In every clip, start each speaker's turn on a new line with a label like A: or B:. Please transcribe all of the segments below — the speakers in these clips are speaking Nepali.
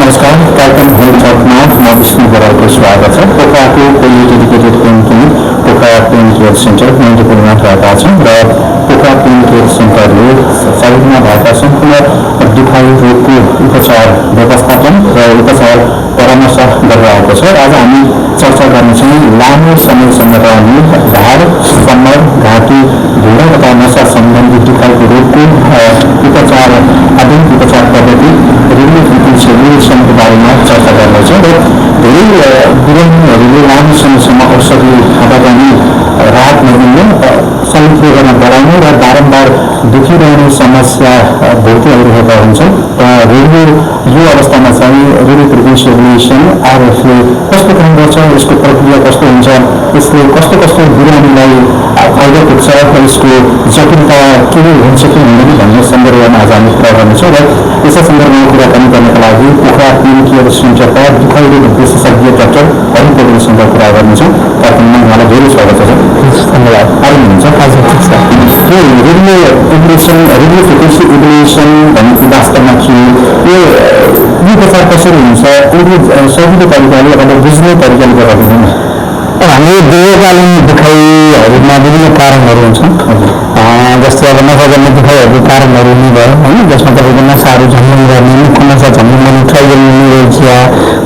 A: नमस्कार, कार्यक्रम हेल्थमा म विष्णु बरालको स्वागत छ। पोखराको covid dedicated clinic Pokhara clinic care centre 94 रहेका छौँ र पोखरा क्लिनिक केयर सेन्टरले शरीरमा भएका सम्पूर्ण दुखाइ रोगको उपचार व्यवस्थापन र उपचार परामर्श गरिरहेको छ। आज हामी चर्चा गर्नेछौँ लामो समयसम्म रहने ढाड, कम्मर, घाँटी, ढुँडा तथा नसा सम्बन्धी दुखाइको रोगको उपचार आधुनिक उपचार पद्धति रेडियो फ्रिक्वेन्सी एब्लेसनको बारेमा चर्चा गर्नेछौँ र धेरै बिरामीहरूले लामो समयसम्म औषधि खाँदा पनि राहत नमिल्ने, शरीरमा बढाउने र बारम्बार दुखिरहने समस्या भोग्दै आइरहेका हुन्छन् र यो अवस्थामा चाहिँ रेडियो फ्रिक्वेन्सी एब्लेसन आरएफले कस्तो काम गर्छ, यसको प्रक्रिया कस्तो हुन्छ, यसले कस्तो कस्तो बिरामीलाई फाइदा पुग्छ र यसको जटिलता के हुन्छ कि हुँदैन भन्ने सन्दर्भमा आज हामी कुरा गर्नेछौँ र यसै सन्दर्भमा कुराकानी गर्नका लागि पोखरा क्लिनिक केयर सेन्टरका दुखाइ रोग विशेषज्ञ डाक्टर अरुण पौडेलसँग कुरा गर्नेछौँ। कार्यक्रममा उहाँलाई धेरै स्वागत छ। धन्यवाद। आउनु हुन्छ। हजुर, ठिक छ। यो रेडियो एब्लेसन, रेडियो फ्रिक्वेन्सी एब्लेसन भनेको वास्तवमा के हो, यो उपचार कसरी हुन्छ, सजिलो तरिकाले अथवा बुझ्ने तरिकाले गराउँदैन?
B: हामी दीर्घकालीन दुखाइहरूमा विभिन्न कारणहरू हुन्छन्। जस्तै अब नसा गर्ने दुखाइहरूको कारणहरू नै भयो होइन, जसमा तपाईँको नसाहरू झम्झम गर्ने, मुखको नसा झम्झम गर्ने, ट्राइजेमिया,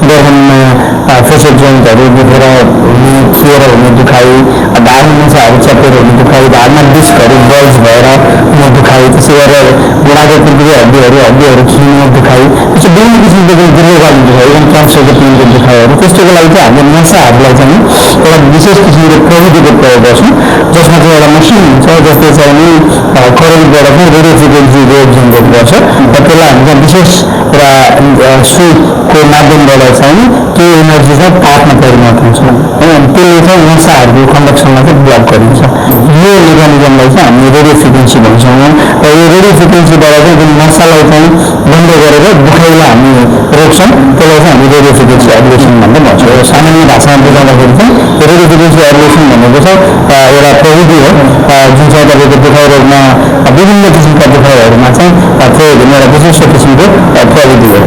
B: गर्दनमा फेसेट जोइन्टहरू दुखेर थिएर हुने दुखाइ, ढाडमा नसाहरू च्यापेर हुने दुखाइ, ढाडमा डिस्कहरू बल्ज भएर हुने दुखाइ, त्यसै गरेर बुढाको हड्डीहरू खिल्ने दुखाइ, त्यस्तो विभिन्न किसिमको दीर्घकालीन दुखाइ, क्यान्सरको पिङको दुखाइहरू। त्यस्तोको लागि चाहिँ हामीले नसाहरूलाई चाहिँ एउटा विशेष किसिमको प्रविधिको प्रयोग गर्छौँ, जसमा चाहिँ एउटा मसिन हुन्छ, जसले चाहिँ करेन्टबाट चाहिँ रेडियो फ्रिक्वेन्सी वेभ जेनेरेट गर्छ र त्यसलाई हामीले विशेष एउटा सुईको माध्यमबाट चाहिँ त्यो एनर्जी चाहिँ तापमा परिणत हुन्छ होइन, त्यसले चाहिँ नसाहरूको कन्डक्सनलाई चाहिँ ब्लक गरिन्छ। यो मेकानिजमलाई चाहिँ हामीले रेडियो फ्रिक्वेन्सी भन्छौँ र यो रेडियो फ्रिक्वेन्सीबाट चाहिँ जुन नसालाई चाहिँ बन्द गरेर दुखाइलाई हामी रोक्छौँ, त्यसलाई चाहिँ हामी रेडियो फ्रिक्वेन्सी एब्लेसन भनेर भन्छौँ। सामान्य भाषामा बुझाउँदाखेरि चाहिँ रेडियो फ्रिक्वेन्सी एब्लेसन भनेको चाहिँ एउटा प्रविधि हो जुन चाहिँ तपाईँको दुखाइ रोगमा विभिन्न किसिमका दुखाइहरूमा चाहिँ प्रयोग हुने एउटा विशिष्ट किसिमको प्रविधि हो।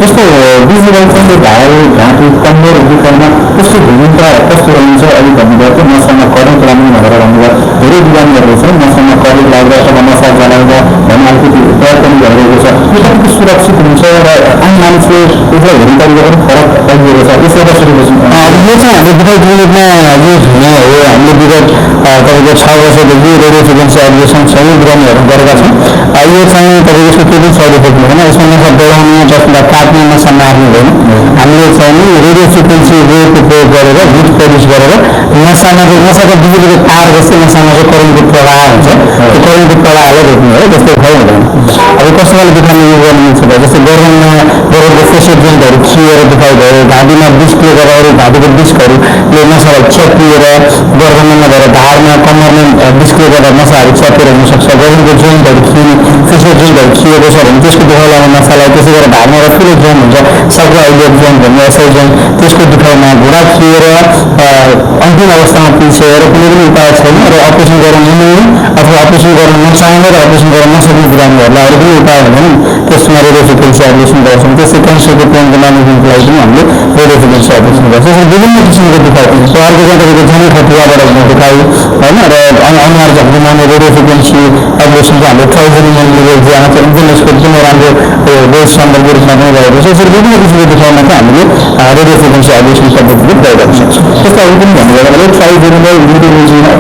A: जस्तो बिजुवालसँगै ढाड, घाँटी, कम्मर दुखाइमा कस्तो भूमिका कस्तो रहन्छ अलिक भन्नुभयो त्यो नसामा करेन्ट लाग्ने भनेर भन्नुभयो। धेरै बिरामीहरू छ नसामा करेन्ट लाग्दा अथवा नसा जलाउँदा भन्ने अलिकति प्रयोग पनि भइरहेको छ। यो कतिको सुरक्षित हुन्छ र आम मानिसले यसलाई हेर्ने तरिका पनि फरक पाइएको छ, यसलाई कसरी बुझ्नु?
B: यो चाहिँ हाम्रो दुखाइ क्लिनिकमा युज हुने हो। हामीले विगत तपाईँको 6 वर्षदेखि रेडियो फ्रिक्वेन्सी एब्लेसन सबै बिरामीहरू गरेका छौँ। यो चाहिँ तपाईँको यसको केही साइड इफेक्ट हुँदैन, यसमा नसा बढाउने, जसमा काट्ने, नसा मार्ने होइन। हामीले चाहिँ रेडियो फ्रिक्वेन्सी वेभको प्रयोग गरेर हिट प्रड्युस गरेर नसामा चाहिँ नसाको बिजुलीको तार जस्तै नसामा चाहिँ करेन्टको प्रवाह हुन्छ, त्यो करेन्टको प्रवाहलाई रोक्ने हो, जस्तो भइ हुँदैन। अब कस्तो खाले दुखाइमा यो गर्नु मिल्छ त, जस्तै गर्दनको फेसेट जोइन्टहरू खिएर दुखाइ भयो, घाँटीमा डिस्कले गर्दाखेरि घाँटीको डिस्कहरूले नसालाई च्यापिएर गर्दनमा नभएर ढाडमा, कम्मरमा डिस्कले गर्दा नसाहरू च्यापेर हुनसक्छ। गर्दनको जोइन्टहरू खिने, फेसेट जोइन्टहरू खिएको छ भने त्यसको दुखाइ लाग्ने नसालाई, त्यसै गरेर ढाडमा एउटा ठुलो जोइन्ट हुन्छ साइक्लोआइडियल जोइन्ट भन्ने एसआई जोइन्ट, त्यसको दुखाइमा घुँडा खिएर अन्तिम अवस्थामा पुग्छ र कुनै पनि उपाय छैन र अपरेसन गर्न मिल्ने अथवा अपरेसन गर्न नचाहने र अपरेसन गर्न नसक्ने बिरामीहरूलाई अरू कुनै उपाय हुँदैन, त्यसमा रेडियो फ्रिक्वेन्सी एब्लेसन गर्छौँ। त्यसै क्यान्सरको पेनको म्यानेजमेन्टको लागि पनि हामीले रेडियो फ्रिक्वेन्सी एब्लेसन गर्छौँ। त्यसमा विभिन्न किसिमको दुखाइ अर्को चाहिँ तपाईँको झनै खटुवाबाट हुने दुखाइ होइन र अनुहार झम्झमाउने रेडियो फ्रिक्वेन्सी एब्लेसनको हामीले ट्राइजेमियल लिभर ज्यान चाहिँ एकदम यसको एकदमै राम्रो वेभ सम्बन्धी रूपमा पनि रहेको छ। यसरी विभिन्न किसिमको दुखाइमा चाहिँ हामीले रेडियो फ्रिक्वेन्सी एब्लेसन पद्धतिले प्रयोग गर्न सक्छौँ।
A: त्यस्तो अरू पनि भन्नुभयो ट्राइजेमियल लिभर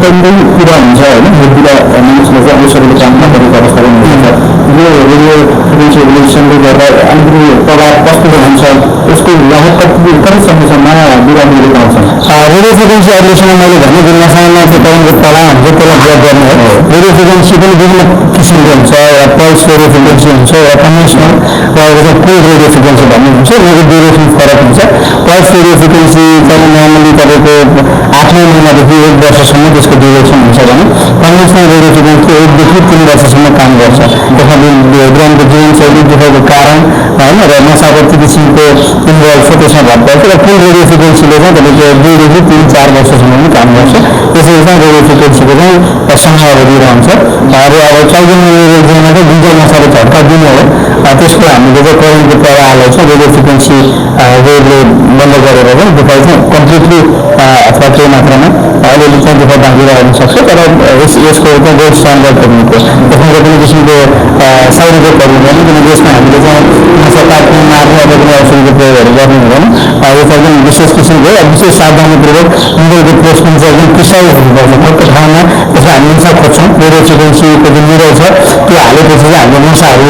A: एकदमै कुरा हुन्छ होइन, यो कुरा मानिसले चाहिँ औषधीले काम नगरेको अवस्था पनि हुन्छ। यो रेडियो फ्रिक्वेन्सी एब्लेसनले गर्दा अलिकति प्रभाव कस्तो हुन्छ, यसको लाभ कति समयसम्म बिरामीले पाउँछन्?
B: रेडियो फ्रिक्वेन्सी एब्लेसनमा मैले भने जुन नसामा चाहिँ करेन्टको प्रवाह हुन्छ त्यसलाई ब्लक गर्ने हो। रेडियो फ्रिक्वेन्सी पनि विभिन्न किसिमको हुन्छ, एउटा पल्स रेडियो फ्रिक्वेन्सी हुन्छ, एउटा कन्भेन्सनल र एउटा कोल्ड रेडियो फ्रिक्वेन्सी भन्ने हुन्छ। यसको ड्युरेसन फरक हुन्छ। पल्स रेडियो फ्रिक्वेन्सी चाहिँ नर्मली तपाईँको 8 9 महिनादेखि 1 वर्षसम्म त्यसको ड्युरेसन हुन्छ भने कन्भेन्सनल रेडियो फ्रिक्वेन्सी 1 देखि 3 वर्षसम्म काम गर्छ। त्यसमा बिरामीको जीवनशैली दुखाइको कारण होइन र नसाको कति किसिमको इन्भल्भ छ त्यसमा भर पर्छ र कुन रेडियो फ्रिक्वेन्सीले चाहिँ तपाईँको 2 देखि 3 4 वर्षसम्म पनि काम गर्छ। त्यसरी चाहिँ रेडियो फ्रिक्वेन्सीको चाहिँ समयावधि रहन्छ र अब 14 महिनामा चाहिँ जुन चाहिँ नसाले झट्का दिने हो त्यसको हामीले चाहिँ करेन्टको प्रवाहलाई चाहिँ रेडियो फ्रिक्वेन्सी वेभले बन्द गरेर चाहिँ दुखाइ चाहिँ कम्प्लिटली अथवा केही मात्रामा अलिअलि चाहिँ दुःख बाँकी रहन सक्छ। तर यसको चाहिँ गोल्ड स्ट्यान्डर्ड टेक्निकको त्यसमा कुनै किसिमको साइड इफेक्टहरू हुँदैन किनकि यसमा हामीले चाहिँ नसा काट्ने मार्ने अथवा कुनै औषधिको प्रयोगहरू गर्नु हुँदैन। यो चाहिँ एकदम विशेष किसिमको विशेष सावधानीपूर्वक निडलको प्लेसमेन्ट चाहिँ एकदम प्रिसाइज हुनुपर्छ। कस्तो ठाउँमा त्यसमा हामी नसा खोज्छौँ रेडियो फ्रिक्वेन्सीको जुन निडल छ त्यो हालेपछि चाहिँ हाम्रो नसाहरू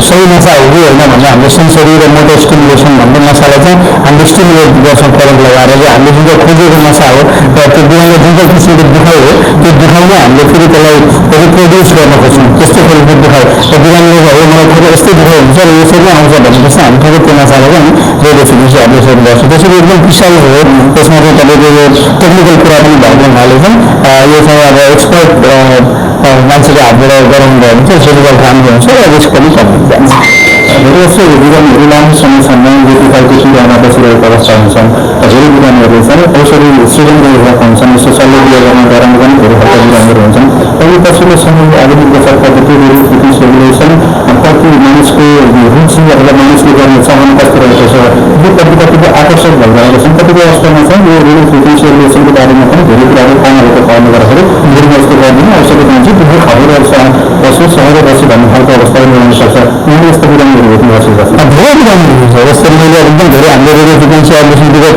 B: सही नसा हो कि होइन भन्दा हाम्रो सेन्सरी र मोटर स्टिमुलेसन भन्ने नसालाई चाहिँ हामीले स्टिमुलेट गर्छौँ करेन्ट लगाएर चाहिँ हामीले जुन चाहिँ खोजेको नसा हो र त्यो बिरामीले जुन चाहिँ किसिमको दुखाइ हो त्यो दुखाइमा हामीले फेरि त्यसलाई रिप्रोड्युस गर्न खोज्छौँ त्यस्तो खालको दुखाइ र बिरामीले हो मलाई थोरै यस्तै दुखाइ हुन्छ र यसरी नै आउँछ भनेपछि हामी थोरै त्यो नसालाई चाहिँ रेडियो फ्रिक्वेन्सी एब्लेसन गर्छौँ। त्यसरी एकदम प्रिसाइज हो। त्यसमा चाहिँ तपाईँको यो टेक्निकल कुरा पनि भएको हुनाले चाहिँ यो चाहिँ अब एक्सपर्ट मान्छेले हातबाट गराउनु भयो भने चाहिँ सर्जिकल राम्रो हुन्छ र रिस्क पनि कम जान्छ।
A: धेरै जस्तो बिरामीहरू लामो समयसम्म रेडियोको किरामा बसिरहेको अवस्था हुन्छन्। धेरै बिरामीहरू चाहिँ औषधि सिजन गरिरहेका हुन्छन्। यस्तो सल्लाह दिएकोमा गराउनु पनि धेरै हल्का बिरामीहरू हुन्छन्। अहिले पछिल्लो समय आधुनिक उपचार पद्धति रेडियो फ्रिक्वेन्सी एब्लेसन कति मानिसको रुचि अथवा मानिसले गर्ने चाहना कस्तो रहेको छ यो कतिपय आकर्षक भइरहेको छन्। कतिपय अवस्थामा चाहिँ यो रेडियो फ्रिक्वेन्सी एब्लेसनको बारेमा पनि धेरै कुराहरू पाउनको कारणले गर्दाखेरि गुरुमा यस्तो गर्दैन औषधि खान्छ दुःख खाइरहेछ बस्यो सहर बस्यो भन्ने खालको अवस्था पनि हुन सक्छ। उहाँले यस्तो बिरामीहरू भेट्नु भएको छ।
B: धेरै बिरामीहरू हुन्छ जस्तो मैले एकदम धेरै हामीले रेडियो फ्रिक्वेन्सी एब्लेसन विगत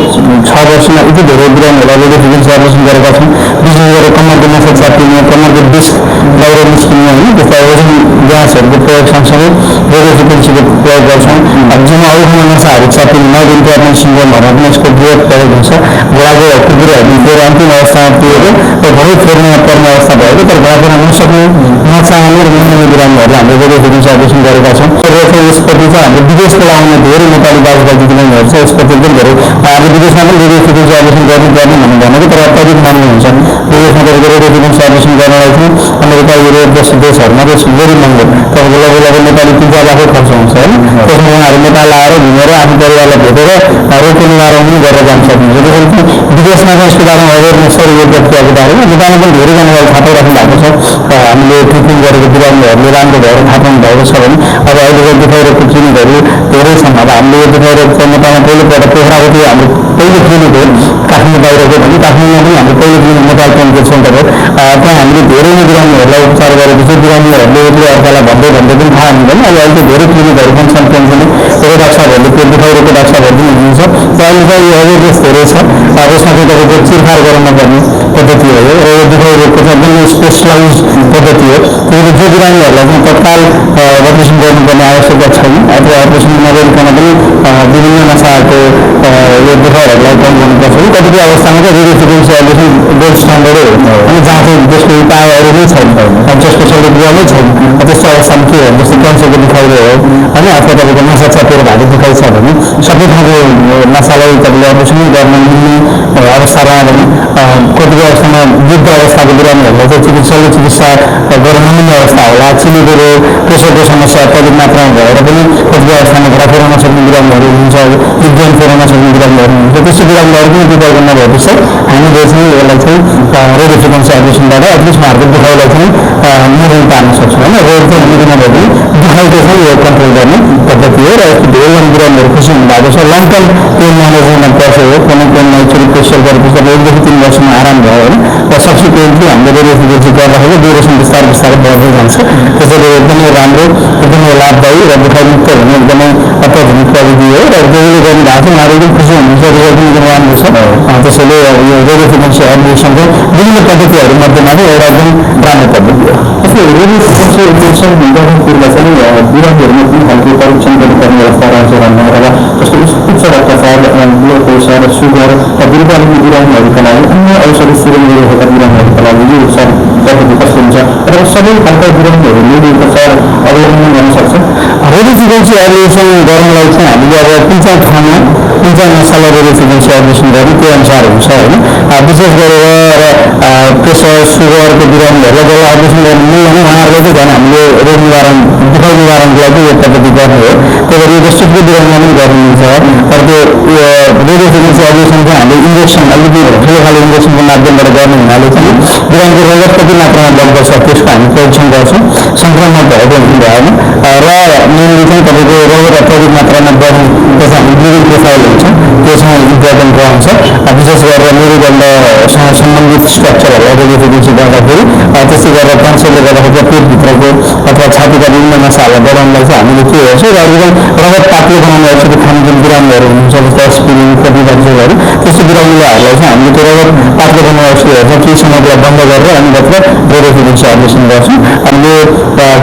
B: 6 वर्षमा यति धेरै बिरामीहरूलाई रेडियो फ्रिक्वेन्सी एब्लेसन गरेका छौँ। विशेष गरेर कमरको नसा च्यापिने कमरको डिस्क बाहिर निस्किने होइन त्यस्ता ओजन ग्यासहरूको प्रयोग सँगसँगै रेडियो फ्रिक्वेन्सीको प्रयोग गर्छौँ। जुन अरू नसाहरू च्यापिने नर्भ इन्टर्नल सिन्ड्रोमहरूमा पनि यसको बृहत प्रयोग हुन्छ। घोडाको कुकुरहरू फेरि अन्तिम अवस्थामा पुगेको र भरै फेर्न पर्ने अवस्था भएको तर घोडा फेर्न नसक्ने नचाहने र नमिल्ने बिरामीहरूलाई हामीले रेडियो फ्रिक्वेन्सी एब्लेसन गरेका छौँ। यसप्रति चाहिँ हाम्रो विदेशबाट आउने धेरै नेपाली दाजुभाइ दिदीबहिनीहरू छ यसप्रति एकदम धेरै अब विदेशमा पनि रेडियो फ्रिक्वेन्सी एब्लेसन गर्नुपर्ने भनेको तर अत्याधिक महँगो हुन्छ। विदेशमा तपाईँको रेडियो फ्रिक्वेन्सी एब्लेसन गर्नलाई चाहिँ अमेरिका युरोप जस्तो देशहरूमा चाहिँ धेरै महँगो तपाईँको लगभग नेपाली 3-4 लाखै खर्च हुन्छ होइन। त्यसमा उहाँहरू नेपाल आएर घुमेर आफ्नो परिवारलाई भेटेर रोगको निवारण पनि गरेर जान सक्नुहुन्छ। त्यसरी चाहिँ विदेशमा चाहिँ यसको बारेमा अवेरनेस छ यो प्रक्रियाको बारेमा नेपालमा पनि धेरैजनालाई थाहा पाइराख्नु भएको छ। हामीले ट्रिटमेन्ट गरेको बिरामीहरूले राम्रो भएर थाहा पाउनु भएको छ भने अब अहिले दुखाइरहेको क्लिनिकहरू धेरै छन्। अब हामीले यो दुखाइरहेको नेपालमा पहिलोपल्ट पोखराको हाम्रो पहिलो क्लिनिक हो काठमाडौँ बाहिरको भने काठमाडौँमा पनि हाम्रो पहिलो क्लिनिक नेपाल क्लिनिक सेन्टर हो। त्यहाँ हामीले धेरै नै बिरामीहरूलाई उपचार गरेपछि बिरामीहरूले एक अर्कालाई भन्दै पनि थाहा हुँदैन। अब अहिले धेरै क्लिनिकहरू पनि छन् टेन्सनले धेरै डाक्टर साहबहरूले त्यो दुखाइरहेको डाक्टर साहबहरू पनि हुनुहुन्छ। अहिले चाहिँ यो अवेरनेस धेरै छ। यसमा चाहिँ तपाईँको चिरफार गराउन पर्ने पद्धति हो र यो दुखाइरहेको चाहिँ एकदमै स्पेसलाइज पद्धति हो। त्यसले जो बिरामीहरूलाई चाहिँ तत्काल अपरेसन गर्नुपर्ने आवश्यकता छैन अथवा अपरेसन नगरिकन पनि विभिन्न नसाहरूको यो दुखाइहरूलाई कम गर्नुपर्छ। कतिपय अवस्थामा चाहिँ रेडियो फ्रिक्वेन्सी एब्लेसन गोल्ड स्ट्यान्डर्डै हो अनि जहाँ चाहिँ त्यसको उपायहरू नै छैन जसको सल्युट नै छैन त्यस्तो अवस्थामा के हो जस्तो क्यान्सरको दुखाइले हो होइन अथवा तपाईँको नसा च्यापेर भएको दुखाइ छ भने सबै ठाउँको नसालाई तपाईँले अपरेसन गर्न मिल्ने अवस्थामा भने कतिपय अवस्थामा वृद्ध अवस्थाको बिरामीहरूलाई चाहिँ चिकित्सा गर्न नमिल्ने अवस्था होला। चिनीको रोग प्रेसरको समस्या अत्याधिक मात्रामा भएर पनि कतिपय अवस्थामा घोडा फेर्न नसक्ने बिरामीहरू हुन्छ विज्ञान फेर्न नसक्ने बिरामीहरू हुन्छ। त्यस्तो बिरामीहरू पनि विकल्प नभएपछि हामीले चाहिँ यसलाई चाहिँ रेडियो फ्रिक्वेन्सी एब्लेसनबाट एटलिस्ट उहाँहरूको दुखाइलाई चाहिँ नियन्त्रण पार्न सक्छौँ होइन। रोग चाहिँ निको नभए पनि दुखाइको चाहिँ यो कन्ट्रोल गर्ने पद्धति हो र यस्तो धेरैजना बिरामीहरू खुसी हुनुभएको छ। लङ टर्म पेन म्यानेजमेन्टमा पर्छ हो कुनै पेनमा एकचोटि प्रेसर गरेपछि अब 1 देखि 3 वर्षमा आराम भयो होइन र सब्सिक्वेन्टली हामीले रेडियो फ्रिक्वेन्सी गर्दाखेरि ड्युरेसन बिस्तारै बिस्तारै बढ्दै जान्छ। त्यसैले एकदमै राम्रो एकदमै लाभदायी र दुखाइमुक्त हुने एकदमै अत्याधुनिक प्रविधि हो र जसले गर्नु भएको छ उहाँहरू एकदम खुसी हुनुहुन्छ रिजल्ट पनि एकदम राम्रो छ। त्यसैले यो रेडियो फ्रिक्वेन्सी एब्लेसनको विभिन्न पद्धतिहरूमध्येमा चाहिँ एउटा एकदम राम्रो पद्धति हो।
A: जस्तो रेडियो फ्रिक्वेन्सी एब्लेसन गर्नु पूर्व चाहिँ बिरामीहरूमा कुन खालको परीक्षण गर्नुपर्ने अवस्था रहन्छ भन्ने अथवा जस्तो उच्च रक्तचाप ब्लड प्रेसर सुगर र दीर्घकालीन बिरामीहरूका लागि अन्य औषधि सेवन गरिरहेका बिरामीहरूका लागि यो उपचार विद्यार्थीहरू कस्तो हुन्छ र सबै खालका बिरामीहरू लिने उपचार अवलम्बन गर्न सक्छ।
B: रेडियो फ्रिक्वेन्सी एब्लेसन गर्नलाई चाहिँ हामीले अब कुन चाहिँ ठाउँमा कुन चाहिँ नसालाई रेडियो फ्रिक्वेन्सी एब्लेसन गर्ने त्यो अनुसार हुन्छ होइन। विशेष गरेर प्रेसर सुगरको बिरामीहरूलाई जब एब्लेसन गर्नु मिल्दैन उहाँहरूलाई चाहिँ झन् हामीले रोग निवारण दुखाइ निवारणको लागि यो पद्धति गर्ने हो। त्यही भएर यो गेस्ट्रिकको बिरामीमा पनि गर्नुहुन्छ। तर त्यो रेडियो फ्रिक्वेन्सी एब्लेसन चाहिँ हामीले इन्जेक्सन अलिकति ठुलो खाले इन्जेक्सनको माध्यमबाट गर्ने हुनाले चाहिँ बिरामीको रगत कति मात्रामा बग्दछ त्यसको हामी परीक्षण गर्छौँ। सङ्क्रमण भएको भएन र मेनली चाहिँ तपाईँको रगत अत्याधिक मात्रामा बढ्ने त्यो चाहिँ हामी ब्लिडिङ प्रोफाइल हुन्छ त्यो चाहिँ इम्पोर्टेन्ट रहन्छ। विशेष गरेर मेरुदण्डसँग सम्बन्धित स्ट्रक्चरहरूलाई रेडियो फ्रिक्वेन्सी गर्दाखेरि त्यस्तै गरेर क्यान्सरले गर्दाखेरि पेटभित्रको अथवा छातीका विभिन्न नसाहरूलाई बढाउनलाई चाहिँ हामीले के हेर्छौँ र अहिलेको रगत पातलो बनाउने औषधि खाने जुन बिरामीहरू हुनुहुन्छ जस्तै एस्पिरिन कोपिभ्याक्सिनहरू त्यस्तो बिरामीहरूलाई चाहिँ हामीले त्यो रगत पातलो बनाउने औषधि हेर्छौँ केही समयलाई बन्द गरेर अनि मात्र रेडियो फ्रिक्वेन्सी एब्लेसन गर्छौँ। अनि यो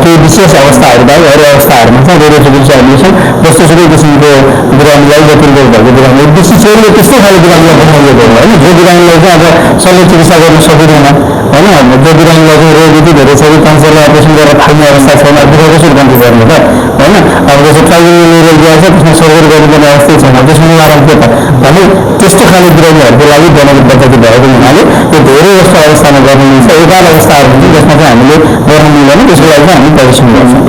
B: केही विशेष अवस्थाहरू बाहेक अरू अवस्थाहरूमा चाहिँ रेडियो फ्रिक्वेन्सी एब्लेसन जस्तोसुकै किसिमको बिरामीलाई जटिल रोग भएको बिरामी बेसी चोरले त्यस्तै खाले बिरामीलाई बनाइएको हो होइन। जो बिरामीलाई चाहिँ अब शल्य चिकित्सा गर्न सकिँदैन होइन, जो बिरामीलाई चाहिँ रोग यति धेरै छ कि क्यान्सरलाई अपरेसन गरेर फाल्ने अवस्था छैन दुःख कसरी बन्द गर्ने त होइन। अब जस्तो ट्राइबल छ त्यसमा सर्जरी गर्नुपर्ने अवस्था छैन त्यसमा निवारण के त भने त्यस्तो खाले बिरामीहरूको लागि बनाएको पद्धति भएको हुनाले यो धेरै जस्तो अवस्थामा गर्नु मिल्छ। एकाल अवस्थाहरू हुन्छ जसमा चाहिँ हामीले गर्न मिल्दैन त्यसको लागि चाहिँ हामी परीक्षण गर्छौँ।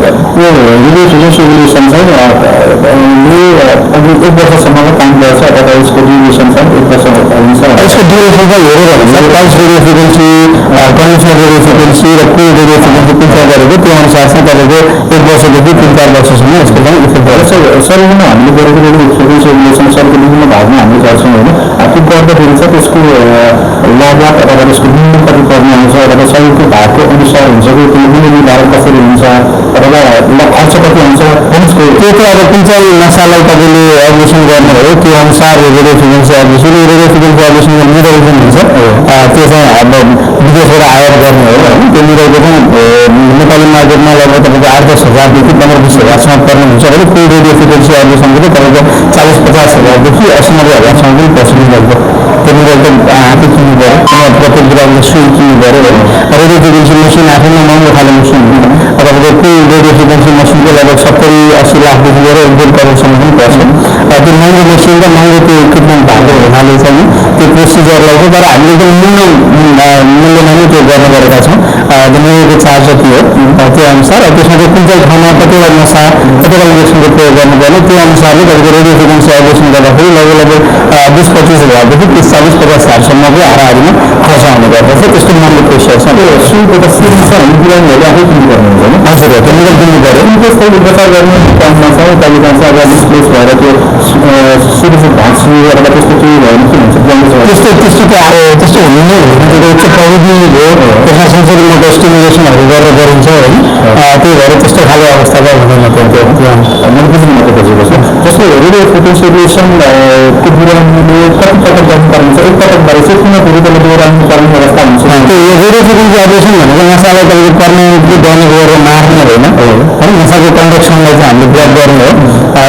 A: यो रेडियो फ्रिक्वेन्सी एब्लेसन चाहिँ यो अघि 1 वर्षसम्मको काम गर्छ अथवा यसको ड्युरेसन चाहिँ 1 वर्ष हुन्छ।
B: यसको ड्युरेसन चाहिँ हेरेर हुन्छ pulse radio frequency conventional radio frequency र कुल रेडियो फ्रिक्वेन्सी कुन चाहिँ गरेको त्यो अनुसार चाहिँ तपाईँको 1 वर्षदेखि 3-4 वर्षसम्म यसको चाहिँ इफेक्ट गर्छ।
A: सर्वमा हामीले गरेको रेडियो फ्रिक्वेन्सी एब्लेसन शरीरको विभिन्न भागमा हामीले गर्छौँ होइन। त्यो गर्दाखेरि चाहिँ त्यसको लागत अथवा त्यसको मूल्य कति पर्ने हुन्छ अथवा शरीरको भागको अनुसार हुन्छ कि त्यो मूल्य निर्धारण कसरी हुन्छ अथवा खर्च कति हुन्छ त्यसको
B: त्यो चाहिँ अब कुन चाहिँ नसालाई तपाईँले एब्लेसन गर्ने हो त्यो अनुसार radio frequency एब्लेसन radio frequency एब्लेसनको Niral जुन हुन्छ त्यो चाहिँ अब विदेशबाट आयात गर्ने हो होइन। त्यो निरलको चाहिँ नेपाली मार्केटमा लगभग तपाईँको 8-10 हजारदेखि 15-20 हजारसम्म पर्ने हुन्छ भने फुल रेडियो फ्रिक्वेन्सी एब्लेसनको चाहिँ तपाईँको 40-50 हजारदेखि 80-90 हजारसम्म पनि पर्छ निरलको। त्यो निरल चाहिँ आफै किन्नु पऱ्यो प्रत्येक बिरामीले सुई किन्नु पऱ्यो होइन। रेडियो फ्रिक्वेन्सी मसिन आफैमा महँगो खाले मसिन हुन्छ। तपाईँको कुल रेडियो फ्रिक्वेन्सी मसिनको लगभग 70-80 लाखदेखि लिएर 1-1.5 करोडसम्म पनि पर्छ। त्यो महँगो मसिन र महँगो त्यो इक्विपमेन्ट भएको हुनाले चाहिँ त्यो प्रोसिजरलाई चाहिँ तर हामीले चाहिँ मूल्यमा नै त्यो गर्ने गरेका छौँ। महँगोको चार्ज जति हो त्यो अनुसार त्यसमा चाहिँ कुन चाहिँ ठाउँमा कतिवटा नसा कतिवटा इन्जेक्सनको प्रयोग गर्नुपर्ने त्यो अनुसारले तपाईँको रेडियो फ्रिक्वेन्सी एब्लेसन गर्दाखेरि लगभग 20-25 हजारदेखि 30-40-50 हजारसम्मको हाराहारीमा खर्च आउने गर्दछ। त्यस्तो महँगो प्रेसर छ।
A: त्यो सुईको त सिरिज छ भने बिरामीहरूले आफै किन्नुपर्ने हुन्छ होइन।
B: हजुर त्यो निरल किन्नु पऱ्यो।
A: त्यसको उपचार गर्ने काममा चाहिँ कहिले काहीँ चाहिँ अब डिस्प्लेस भएर त्यो सिरिज भाँच्ने अथवा त्यस्तो केही भयो भने के हुन्छ
B: त्यस्तो त्यस्तो हुनु नै हुँदैन। उच्च प्रविधि हो त्यसमा सेन्सरी मोटर स्टिमुलेसनहरू गरेर गरिन्छ होइन। त्यही भएर त्यस्तो खाले अवस्था चाहिँ हुँदैन।
A: मैले बुझ्नु मात्रै खोजेको छु। जस्तो रेडियो फ्रिक्वेन्सी एब्लेसनको बिरामीले कति पटक गर्नुपर्ने हुन्छ एकपटक भएर चाहिँ कुनै फेरि त्यसले दोहोऱ्याउनु पर्ने अवस्था हुन्छ।
B: त्यो रेडियो फ्रिक्वेन्सी एब्लेसन भनेको नसालाई तपाईँको पर्मानेन्टली डमेज गरेर मार्ने होइन है। नसाको कन्डक्सनलाई चाहिँ हामीले ब्लक गर्ने हो।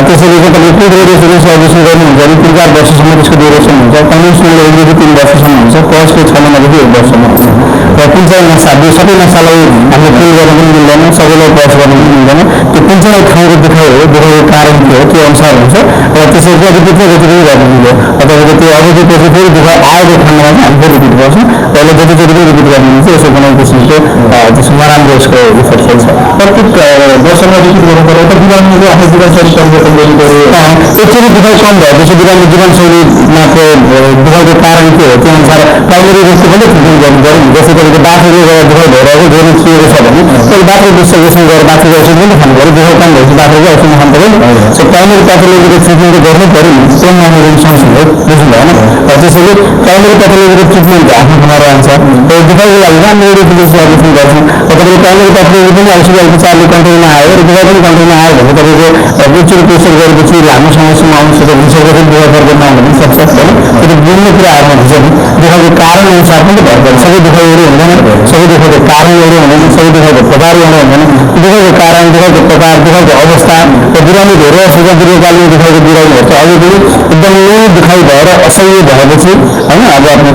B: त्यसैले चाहिँ तपाईँको कुल रेडियो फ्रिक्वेन्सी एब्लेसन गर्नुहुन्छ भने 3-4 वर्षसम्म त्यसको ड्युरेसन हुन्छ। कन्भेन्सनल 1-3 वर्षसम्म हुन्छ। पल्सको 6 महिनादेखि 1 वर्षसम्म हुन्छ। र कुन चाहिँ नसा सबै नसालाई हामीले फिल गर्न पनि मिल्दैन सबैलाई पल्स गर्न पनि मिल्दैन। त्यो कुन चाहिँ ठाउँको दुखाइ हो दुखाइको कारण के हो त्यो अनुसार हुन्छ र त्यसरी चाहिँ रिपिट पनि गर्नु मिल्यो। तपाईँको त्यो अझै पछि फेरि दुखाइ आएको खण्डमा चाहिँ हामी फेरि रिपिट गर्छौँ। पहिला जतिचोटि पनि रिपिट गर्नु मिल्छ यसो कुनै किसिमको त्यसको नराम्रो यसको इफेक्ट छ।
A: प्रत्येक वर्षमा रिपिट गर्नु पऱ्यो त बिरामीले आफ्नो जीवनशैली परिवर्तन गर्नु पऱ्यो।
B: एकचोटि दुखाइ कम भएपछि बिरामी जीवनशैलीमा दुखाइको कारण के हो त्यो अनुसार प्राइमेरी रेस्टको पनि ट्रिटमेन्ट गर्नु पऱ्यो। जस्तै तपाईँको बाथरुमले गर्दा दुखाइ भइरहेको धेरै खिएको छ भने त्यसले बाथरुम डिस्ट्रिब्युसन गरेर बाथरुम औषध पनि खानु पऱ्यो। दुखाइ कम भएपछि बाथरुमको औषध खानु पऱ्यो नि। सो प्राइमेरी प्याथोलोजीको ट्रिटमेन्ट गर्नु पऱ्यो नि। त्यो मानेर सक्छु हो बुझ्नु भएन। त्यसैले प्राइमेरी प्याथोलोजीको ट्रिटमेन्ट आफ्नो ठाउँमा रहन्छ। दुखाइको लागि राम्रो रेडियो फ्रिक्वेन्सी एब्लेसन गर्छौँ। तपाईँको प्राइमेरी प्याथोलोजी पनि औषधि उपचारले कन्ट्रोलमा आयो र दुखाइ पनि कन्ट्रोलमा आयो भने तपाईँको उच्च प्रेसर गरेपछि लामो समयसम्म आउनु सक्छ भनिसकेपछि दुखाइ फर्केर नआउनु पनि सक्छ होइन। त्यो विभिन्न कुराहरूमा हुन्छ नि दुःखको कारण अनुसार पनि भर पर्छ सबै दुःख एउटै हुँदैन सबै दुःखको कारण एउटै हुँदैन सबै दुःखको प्रकार एउटै हुँदैन दुःखको कारण दुःखको प्रकार दुःखको अवस्था र बिरामी धेरै सुझाव दीर्घकालीन दुःखको बिरामीहरू चाहिँ अझै पनि एकदमै दुखाइ भएर असह्य भएपछि होइन अब आफ्नो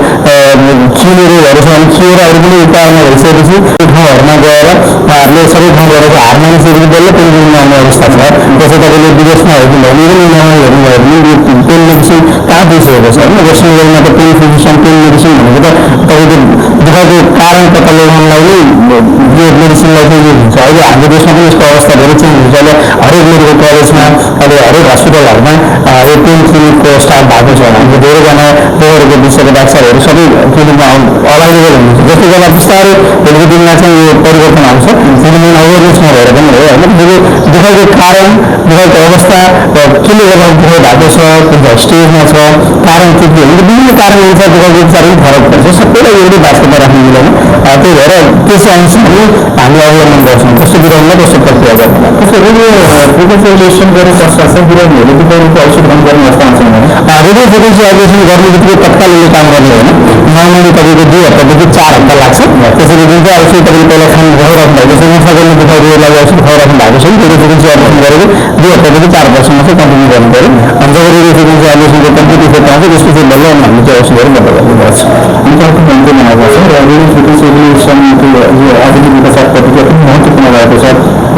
B: किने रोगहरू छ भने किएर अरू पनि उपायमा भइसकेपछि त्यो ठाउँहरूमा गएर उहाँहरूले सबै ठाउँबाट चाहिँ हार मानिसकेपछि बल्ल पेन आउने अवस्था छ जस्तै तपाईँले विदेशमा हेर्नु भयो भने हेर्नुभयो भने पेन मेडिसिन कहाँ दिइसकेको छ होइन वेस्ट बेङ्गलमा त पेन फिजिसियन पेन मेडिसिन भनेको त तपाईँको दुःखको कारण पत्ता लगाउनलाई नै यो मेडिसिनलाई चाहिँ युज हुन्छ अहिले हाम्रो देशमा पनि यसको अवस्था धेरै चेन्ज हुन्छ अहिले हरेक मेडिकल कलेजमा अहिले हरेक हस्पिटलहरूमा यो पेन क्लिनिकको स्टार्ट भएको छ हाम्रो धेरैजना रोगहरूको विषयको डाक्टरहरू सबै क्लिनिकमा अभाइलेबल हुनुहुन्छ जसले गर्दा बिस्तारै भोलिको दिनमा चाहिँ यो परिवर्तन आउँछ किनभने अवेरनेस नभएर पनि हो होइन दुःखको कारण दुःखको अवस्था र केले गर्दा दुःख भएको छ कुन स्टेजमा छ कारण के हुन्छ विभिन्न कारण अनुसार दुःखको उपचार पनि फरक पर्छ सबैलाई एउटै बास्केटमा राख्नु मिलेन त्यही भएर त्यसै अनुसार हामी अवलम्बन गर्छौँ कस्तो बिरामीलाई कस्तो प्रक्रिया गर्छ
A: रेडियो फ्रिक्वेन्सी गरेर पश्चात चाहिँ बिरामीहरूले बिरामीको औषध ग्रहण गर्ने अवस्था आउँछन् भने
B: रेडियो फ्रिक्वेन्सी एब्लेसन गर्ने बित्तिकै तत्काल यसले काम गर्ने होइन नर्मली तपाईँको 2 हप्तादेखि 4 हप्ता लाग्छ त्यसरी जुन चाहिँ औषध तपाईँले पहिला खानु खुवाइराख्नु भएको छ नसा गर्ने दुखाइरोगलाई औषध खुवाइराख्नु भएको छ रेडियो फ्रिक्वेन्सी एब्लेसन गरेको 2 हप्तादेखि 4 हप्तासम्म चाहिँ कन्टिन्यू गर्नु पऱ्यो अनि जब रेडियो फ्रिक्वेन्सी एब्लेसनको कम्प्लिट इफेक्ट आउँछ त्यसपछि बल्ल हामीले चाहिँ औषधहरू बन्द गर्नुपर्छ
A: अनि अर्को भन्दै आएको छ र रेडियो फ्रिक्वेन्सी एब्लेसनको यो आधुनिक उपचार पद्धति अति महत्त्वपूर्ण भएको छ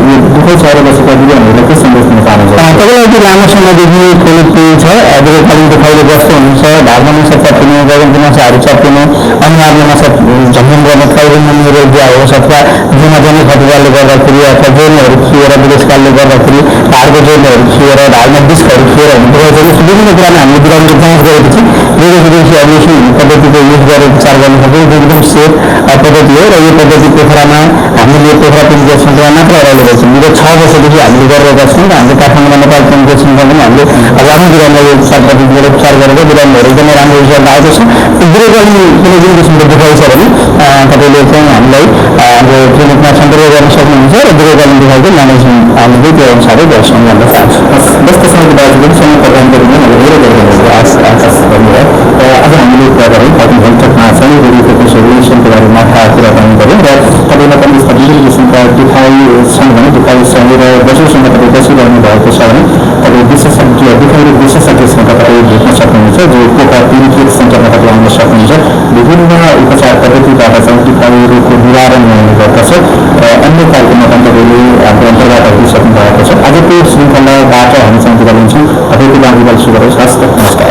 A: यो दुःखै छ र बसेका बिरामीहरूलाई के सन्देश दिन चाहनुहुन्छ
B: तपाईँलाई यति लामो समयदेखि क्रोनिक पेन छ दीर्घकालीन दुखाइले ग्रस्त हुनुहुन्छ ढाडमा नसा चापिने गगनको नसाहरू चापिने अनुहारमा नसा झम्झम गर्ने फाइब्रोमियाल्जिया होस् अथवा जुमाजनिक खटिराले गर्दाखेरि अथवा जोर्नीहरू खिएर विदेशकालले गर्दाखेरि ढाडको जोर्नीहरू खिएर ढाडमा डिस्कहरू खिएर हुने विभिन्न कुरामा हामीले बिरामीको जाँच गरेपछि रेडियो फ्रिक्वेन्सी एब्लेसन पद्धतिको युज गरेर उपचार गर्न सक्छौँ एकदम सेफ पद्धति हो र यो पद्धति पोखरामा हामीले पोखरा पेन सेन्टरमा मात्र अभाइलेबल छ विगत 6 वर्षदेखि हामीले गरिरहेका छौँ र हाम्रो काठमाडौँमा नेपाल पेन सेन्टरमा पनि हामीले लामो बिरामीलाई यो उपचार पद्धतिबाट उपचार गरेर बिरामीहरू एकदमै राम्रो रिजल्ट आएको छ दीर्घकालीन कुनै जुन किसिमको दुखाइ छ भने तपाईँले चाहिँ हामीलाई हाम्रो क्लिनिकमा सम्पर्क गर्न सक्नुहुन्छ र दीर्घकालीन दुखाइको म्यानेजमेन्ट हामीले त्यो अनुसारै गर्छौँ भन्न चाहन्छु
A: जस्तो समयको दार्जिलिङ समय प्रदान गरिने मैले धेरै धन्यवाद धन्यवाद आज हामीले कुरा गऱ्यौँ कति हेल्थमा चाहिँ रेडियो फ्रिक्वेन्सी एब्लेसनको बारेमा कुराकानी गऱ्यौँ र तपाईँलाई पनि यस्ता विभिन्न किसिमका दुखाइ छन् भने दुखाइ छ र वर्षौँसम्म तपाईँ बसिरहनु भएको छ भने तपाईँ विशेषज्ञ दुखाइको विशेषज्ञसँग तपाईँ भेट्न सक्नुहुन्छ जो पोखरा क्लिनिक सेन्टरमा तपाईँ आउन सक्नुहुन्छ विभिन्न उपचार पद्धतिबाट चाहिँ दुखाइहरूको निवारण हुने गर्दछ र अन्य कार्यक्रममा पनि तपाईँले हाम्रो अन्तर्गत दिइसक्नु भएको छ आजको श्रृङ्खलाबाट हामी चाहिँ बिदा लिन्छौँ तपाईँको लागि शुभ रहोस् हस् नमस्कार